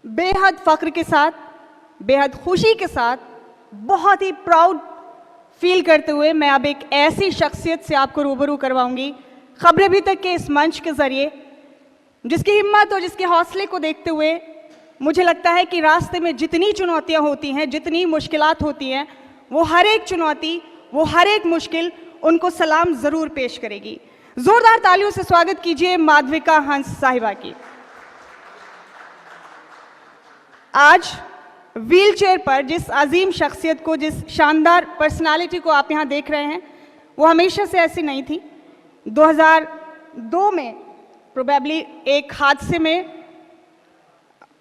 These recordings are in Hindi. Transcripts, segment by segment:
बेहद फ़ख्र के साथ, बेहद खुशी के साथ, बहुत ही प्राउड फील करते हुए मैं अब एक ऐसी शख्सियत से आपको रूबरू करवाऊंगी खबरें अभी तक के इस मंच के ज़रिए, जिसकी हिम्मत और जिसके हौसले को देखते हुए मुझे लगता है कि रास्ते में जितनी चुनौतियां होती हैं, जितनी मुश्किलात होती हैं, वो हर एक चुनौती, वो हर एक मुश्किल उनको सलाम ज़रूर पेश करेगी। ज़ोरदार तालियों से स्वागत कीजिए माधविका हंस साहिबा की। आज व्हील चेयर पर जिस अजीम शख्सियत को, जिस शानदार पर्सनालिटी को आप यहाँ देख रहे हैं, वो हमेशा से ऐसी नहीं थी। 2002 में प्रोबेबली एक हादसे में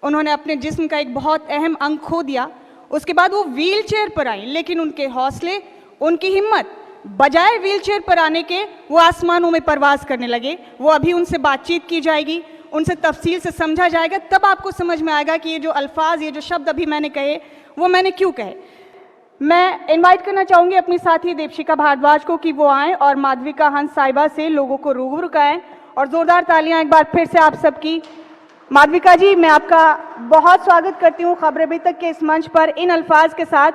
उन्होंने अपने जिस्म का एक बहुत अहम अंग खो दिया। उसके बाद वो व्हील चेयर पर आई, लेकिन उनके हौसले, उनकी हिम्मत, बजाय व्हील चेयर पर आने के वो आसमानों में परवाज करने लगे। वो अभी उनसे बातचीत की जाएगी, उनसे तफसील से समझा जाएगा, तब आपको समझ में आएगा कि ये जो अल्फाज, ये जो शब्द अभी मैंने कहे, वो मैंने क्यों कहे। मैं इनवाइट करना चाहूँगी अपनी साथी दीपशिका भारद्वाज को कि वो आएँ और माधविका हंस साहिबा से लोगों को रूबरू कराएं। और ज़ोरदार तालियां एक बार फिर से आप सबकी। माधविका जी, मैं आपका बहुत स्वागत करती हूँ खबरें अभी तक के इस मंच पर, इन अल्फाज के साथ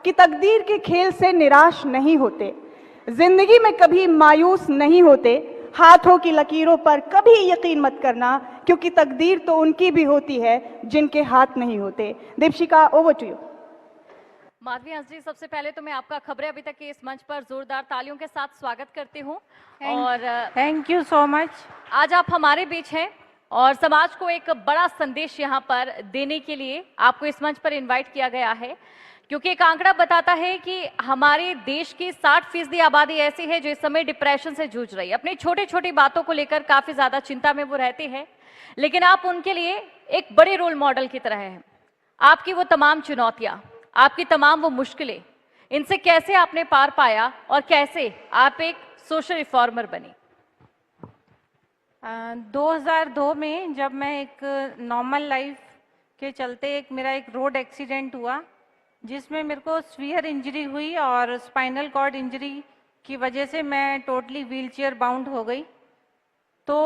कि तकदीर के खेल से निराश नहीं होते, जिंदगी में कभी मायूस नहीं होते, हाथों की लकीरों पर कभी यकीन मत करना, क्योंकि तकदीर तो उनकी भी होती है जिनके हाथ नहीं होते। Deepshikha, over to you. Madhavi Hans ji, सबसे पहले तो मैं आपका खबरें अभी तक के इस मंच पर जोरदार तालियों के साथ स्वागत करती हूँ। और थैंक यू सो मच। आज आप हमारे बीच हैं और समाज को एक बड़ा संदेश यहाँ पर देने के लिए आपको इस मंच पर इनवाइट किया गया है, क्योंकि एक आंकड़ा बताता है कि हमारे देश की 60% आबादी ऐसी है जो इस समय डिप्रेशन से जूझ रही है। अपनी छोटी छोटी बातों को लेकर काफ़ी ज़्यादा चिंता में वो रहती है, लेकिन आप उनके लिए एक बड़े रोल मॉडल की तरह हैं। आपकी वो तमाम चुनौतियाँ, आपकी तमाम वो मुश्किलें, इनसे कैसे आपने पार पाया और कैसे आप एक सोशल रिफॉर्मर बनी? 2002 में जब मैं एक नॉर्मल लाइफ के चलते मेरा एक रोड एक्सीडेंट हुआ, जिसमें मेरे को स्फीयर इंजरी हुई और स्पाइनल कॉर्ड इंजरी की वजह से मैं टोटली व्हीलचेयर बाउंड हो गई। तो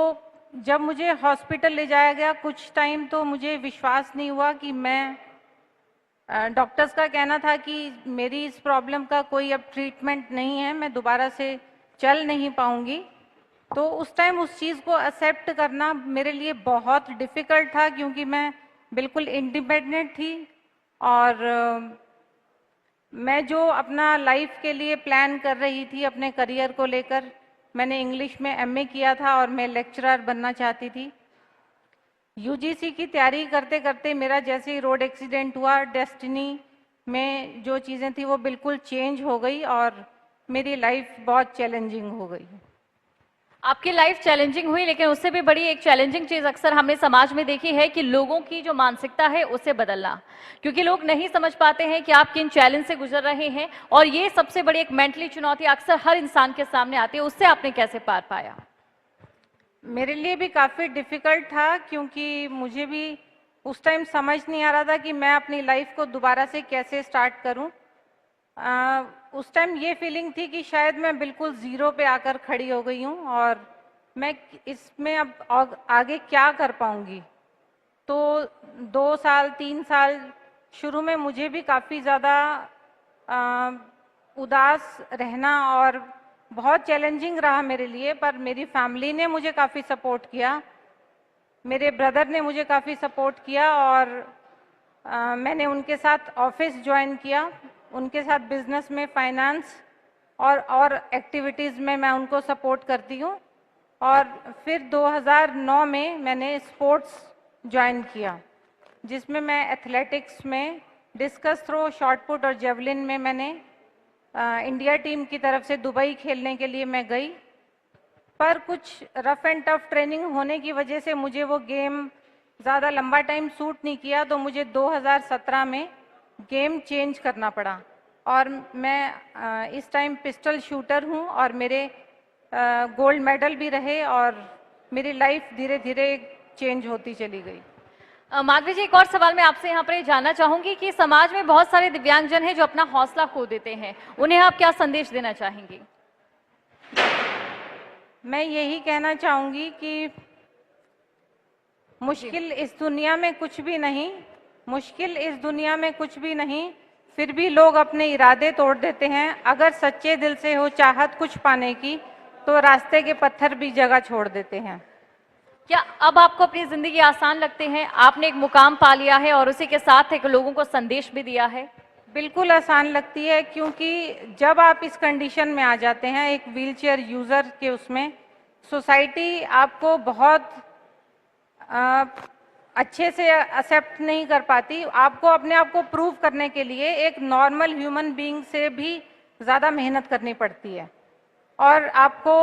जब मुझे हॉस्पिटल ले जाया गया, कुछ टाइम तो मुझे विश्वास नहीं हुआ कि मैं, डॉक्टर्स का कहना था कि मेरी इस प्रॉब्लम का कोई अब ट्रीटमेंट नहीं है, मैं दोबारा से चल नहीं पाऊंगी। तो उस टाइम उस चीज़ को एक्सेप्ट करना मेरे लिए बहुत डिफ़िकल्ट था, क्योंकि मैं बिल्कुल इंडिपेंडेंट थी और मैं जो अपना लाइफ के लिए प्लान कर रही थी अपने करियर को लेकर, मैंने इंग्लिश में एमए किया था और मैं लेक्चरर बनना चाहती थी। यूजीसी की तैयारी करते करते मेरा जैसे ही रोड एक्सीडेंट हुआ, डेस्टिनी में जो चीज़ें थी वो बिल्कुल चेंज हो गई और मेरी लाइफ बहुत चैलेंजिंग हो गई। आपकी लाइफ चैलेंजिंग हुई, लेकिन उससे भी बड़ी एक चैलेंजिंग चीज़ अक्सर हमने समाज में देखी है कि लोगों की जो मानसिकता है उसे बदलना, क्योंकि लोग नहीं समझ पाते हैं कि आप किन चैलेंज से गुजर रहे हैं, और ये सबसे बड़ी एक मेंटली चुनौती अक्सर हर इंसान के सामने आती है। उससे आपने कैसे पार पाया? मेरे लिए भी काफ़ी डिफ़िकल्ट था, क्योंकि मुझे भी उस टाइम समझ नहीं आ रहा था कि मैं अपनी लाइफ को दोबारा से कैसे स्टार्ट करूं। उस टाइम ये फीलिंग थी कि शायद मैं बिल्कुल ज़ीरो पे आकर खड़ी हो गई हूं और मैं इसमें अब आगे क्या कर पाऊंगी। तो 2 साल 3 साल शुरू में मुझे भी काफ़ी ज़्यादा उदास रहना और बहुत चैलेंजिंग रहा मेरे लिए, पर मेरी फैमिली ने मुझे काफ़ी सपोर्ट किया, मेरे ब्रदर ने मुझे काफ़ी सपोर्ट किया और मैंने उनके साथ ऑफिस ज्वाइन किया, उनके साथ बिजनेस में, फाइनेंस और एक्टिविटीज़ में मैं उनको सपोर्ट करती हूँ। और फिर 2009 में मैंने स्पोर्ट्स ज्वाइन किया, जिसमें मैं एथलेटिक्स में डिस्कस थ्रो, शॉट पुट और जेवलिन में मैंने इंडिया टीम की तरफ से दुबई खेलने के लिए मैं गई। पर कुछ रफ एंड टफ ट्रेनिंग होने की वजह से मुझे वो गेम ज़्यादा लंबा टाइम सूट नहीं किया, तो मुझे 2017 में गेम चेंज करना पड़ा और मैं इस टाइम पिस्टल शूटर हूँ और मेरे गोल्ड मेडल भी रहे और मेरी लाइफ धीरे धीरे चेंज होती चली गई। माधवी जी, एक और सवाल मैं आपसे यहाँ पर ये जानना चाहूँगी कि समाज में बहुत सारे दिव्यांगजन हैं जो अपना हौसला खो देते हैं, उन्हें आप क्या संदेश देना चाहेंगी? मैं यही कहना चाहूँगी कि मुश्किल इस दुनिया में कुछ भी नहीं, मुश्किल इस दुनिया में कुछ भी नहीं, फिर भी लोग अपने इरादे तोड़ देते हैं। अगर सच्चे दिल से हो चाहत कुछ पाने की, तो रास्ते के पत्थर भी जगह छोड़ देते हैं। क्या अब आपको अपनी जिंदगी आसान लगती है? आपने एक मुकाम पा लिया है और उसी के साथ एक लोगों को संदेश भी दिया है। बिल्कुल आसान लगती है, क्योंकि जब आप इस कंडीशन में आ जाते हैं, एक व्हीलचेयर यूज़र के उसमें, सोसाइटी आपको बहुत अच्छे से एक्सेप्ट नहीं कर पाती। आपको अपने आप को प्रूव करने के लिए एक नॉर्मल ह्यूमन बीइंग से भी ज़्यादा मेहनत करनी पड़ती है, और आपको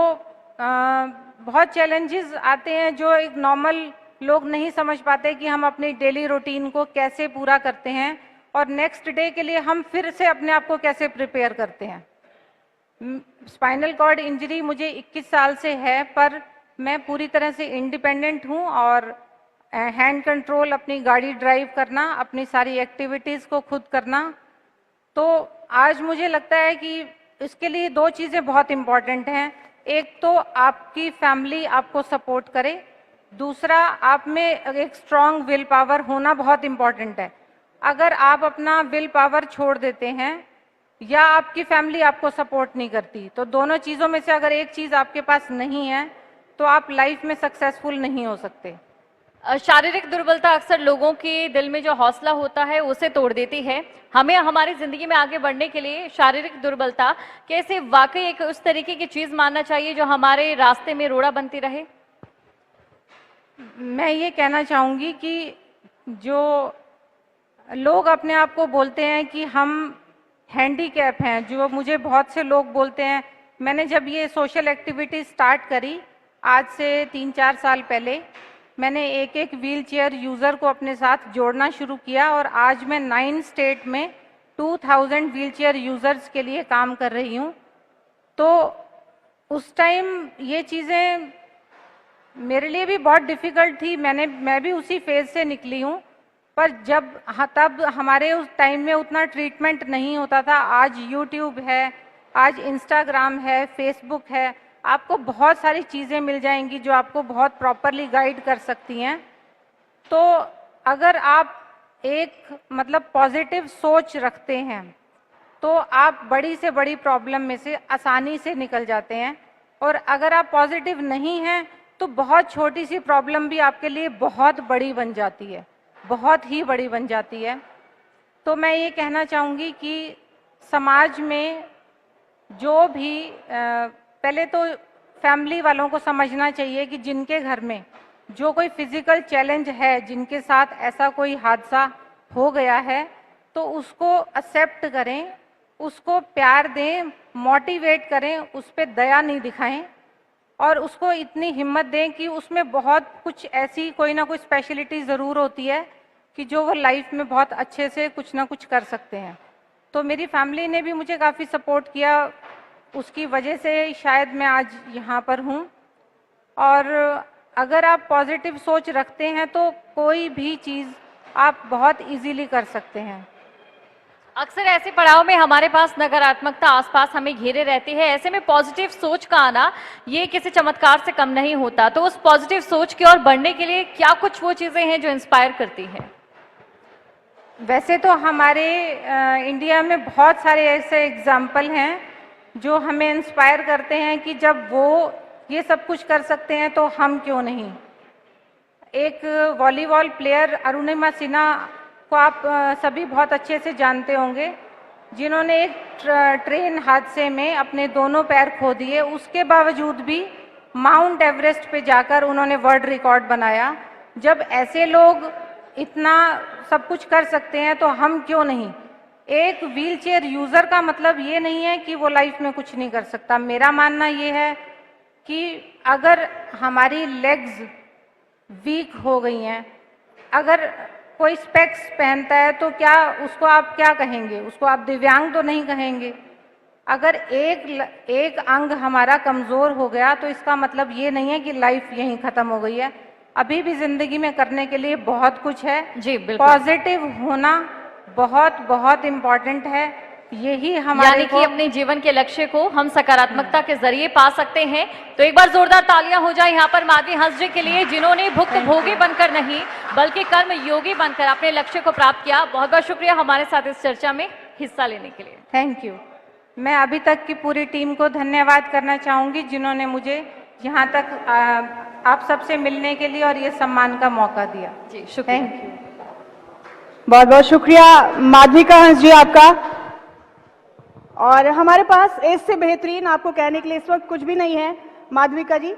बहुत चैलेंजेस आते हैं जो एक नॉर्मल लोग नहीं समझ पाते कि हम अपनी डेली रूटीन को कैसे पूरा करते हैं और नेक्स्ट डे के लिए हम फिर से अपने आप को कैसे प्रिपेयर करते हैं। स्पाइनल कॉर्ड इंजरी मुझे 21 साल से है, पर मैं पूरी तरह से इंडिपेंडेंट हूँ, और हैंड कंट्रोल, अपनी गाड़ी ड्राइव करना, अपनी सारी एक्टिविटीज़ को खुद करना। तो आज मुझे लगता है कि इसके लिए दो चीज़ें बहुत इम्पॉर्टेंट हैं। एक तो आपकी फैमिली आपको सपोर्ट करे, दूसरा आप में एक स्ट्रॉन्ग विल पावर होना बहुत इम्पॉर्टेंट है। अगर आप अपना विल पावर छोड़ देते हैं या आपकी फैमिली आपको सपोर्ट नहीं करती, तो दोनों चीज़ों में से अगर एक चीज़ आपके पास नहीं है तो आप लाइफ में सक्सेसफुल नहीं हो सकते। शारीरिक दुर्बलता अक्सर लोगों के दिल में जो हौसला होता है उसे तोड़ देती है। हमें हमारी जिंदगी में आगे बढ़ने के लिए शारीरिक दुर्बलता कैसे वाकई एक उस तरीके की चीज मानना चाहिए जो हमारे रास्ते में रोड़ा बनती रहे? मैं ये कहना चाहूँगी कि जो लोग अपने आप को बोलते हैं कि हम हैंडीकैप हैं, जो मुझे बहुत से लोग बोलते हैं, मैंने जब ये सोशल एक्टिविटी स्टार्ट करी आज से 3-4 साल पहले, मैंने एक एक व्हीलचेयर यूज़र को अपने साथ जोड़ना शुरू किया, और आज मैं 9 स्टेट में 2000 व्हीलचेयर यूज़र्स के लिए काम कर रही हूँ। तो उस टाइम ये चीज़ें मेरे लिए भी बहुत डिफ़िकल्ट थी, मैं भी उसी फेज़ से निकली हूँ, पर तब हमारे उस टाइम में उतना ट्रीटमेंट नहीं होता था। आज यूट्यूब है, आज इंस्टाग्राम है, फेसबुक है, आपको बहुत सारी चीज़ें मिल जाएंगी जो आपको बहुत प्रॉपरली गाइड कर सकती हैं। तो अगर आप एक पॉजिटिव सोच रखते हैं तो आप बड़ी से बड़ी प्रॉब्लम में से आसानी से निकल जाते हैं, और अगर आप पॉजिटिव नहीं हैं तो बहुत छोटी सी प्रॉब्लम भी आपके लिए बहुत बड़ी बन जाती है, बहुत ही बड़ी बन जाती है। तो मैं ये कहना चाहूँगी कि समाज में जो भी पहले तो फैमिली वालों को समझना चाहिए कि जिनके घर में जो कोई फिजिकल चैलेंज है, जिनके साथ ऐसा कोई हादसा हो गया है, तो उसको एक्सेप्ट करें, उसको प्यार दें, मोटिवेट करें, उस पर दया नहीं दिखाएं, और उसको इतनी हिम्मत दें कि उसमें बहुत कुछ ऐसी कोई ना कोई स्पेशलिटी ज़रूर होती है कि जो वो लाइफ में बहुत अच्छे से कुछ ना कुछ कर सकते हैं। तो मेरी फैमिली ने भी मुझे काफ़ी सपोर्ट किया, उसकी वजह से शायद मैं आज यहाँ पर हूँ। और अगर आप पॉजिटिव सोच रखते हैं तो कोई भी चीज़ आप बहुत इजीली कर सकते हैं। अक्सर ऐसे पड़ाव में हमारे पास नकारात्मकता आसपास हमें घेरे रहती है, ऐसे में पॉजिटिव सोच का आना ये किसी चमत्कार से कम नहीं होता। तो उस पॉजिटिव सोच की ओर बढ़ने के लिए क्या कुछ वो चीज़ें हैं जो इंस्पायर करती हैं? वैसे तो हमारे इंडिया में बहुत सारे ऐसे एग्जाम्पल हैं जो हमें इंस्पायर करते हैं कि जब वो ये सब कुछ कर सकते हैं तो हम क्यों नहीं। एक वॉलीबॉल प्लेयर अरुणिमा सिन्हा को आप सभी बहुत अच्छे से जानते होंगे, जिन्होंने एक ट्रेन हादसे में अपने दोनों पैर खो दिए, उसके बावजूद भी माउंट एवरेस्ट पे जाकर उन्होंने वर्ल्ड रिकॉर्ड बनाया। जब ऐसे लोग इतना सब कुछ कर सकते हैं तो हम क्यों नहीं। एक व्हीलचेयर यूज़र का मतलब ये नहीं है कि वो लाइफ में कुछ नहीं कर सकता। मेरा मानना ये है कि अगर हमारी लेग्स वीक हो गई हैं, अगर कोई स्पेक्स पहनता है तो क्या उसको आप क्या कहेंगे, उसको आप दिव्यांग तो नहीं कहेंगे। अगर एक अंग हमारा कमज़ोर हो गया तो इसका मतलब ये नहीं है कि लाइफ यहीं ख़त्म हो गई है। अभी भी ज़िंदगी में करने के लिए बहुत कुछ है। जी बिल्कुल। पॉजिटिव होना बहुत बहुत इम्पॉर्टेंट है। यही हमारे यानी कि अपने जीवन के लक्ष्य को हम सकारात्मकता के जरिए पा सकते हैं। तो एक बार जोरदार तालियां हो जाए यहाँ पर माधवी हंस जी के लिए, जिन्होंने भुक्त भोगी बनकर नहीं बल्कि कर्म योगी बनकर अपने लक्ष्य को प्राप्त किया। बहुत बहुत शुक्रिया हमारे साथ इस चर्चा में हिस्सा लेने के लिए। Thank you. मैं अभी तक की पूरी टीम को धन्यवाद करना चाहूंगी, जिन्होंने मुझे यहाँ तक आप सबसे मिलने के लिए और ये सम्मान का मौका दिया। जी शुक्रिया। Thank you. बहुत बहुत शुक्रिया माधविका हंस जी आपका। और हमारे पास इससे बेहतरीन आपको कहने के लिए इस वक्त कुछ भी नहीं है माधविका जी,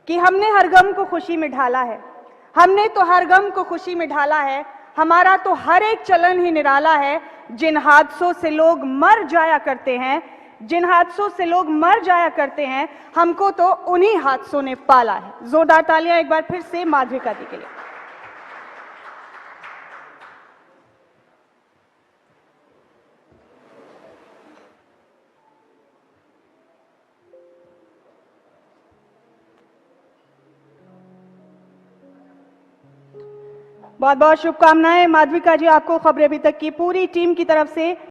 कि हमने हर गम को खुशी में ढाला है। हमने तो हर गम को खुशी में ढाला है। हमारा तो हर एक चलन ही निराला है। जिन हादसों से लोग मर जाया करते हैं, जिन हादसों से लोग मर जाया करते हैं, हमको तो उन्हीं हादसों ने पाला है। जोरदार तालियां एक बार फिर से माधविका जी के लिए। बहुत बहुत शुभकामनाएं माधविका जी आपको खबरें अभी तक की पूरी टीम की तरफ से।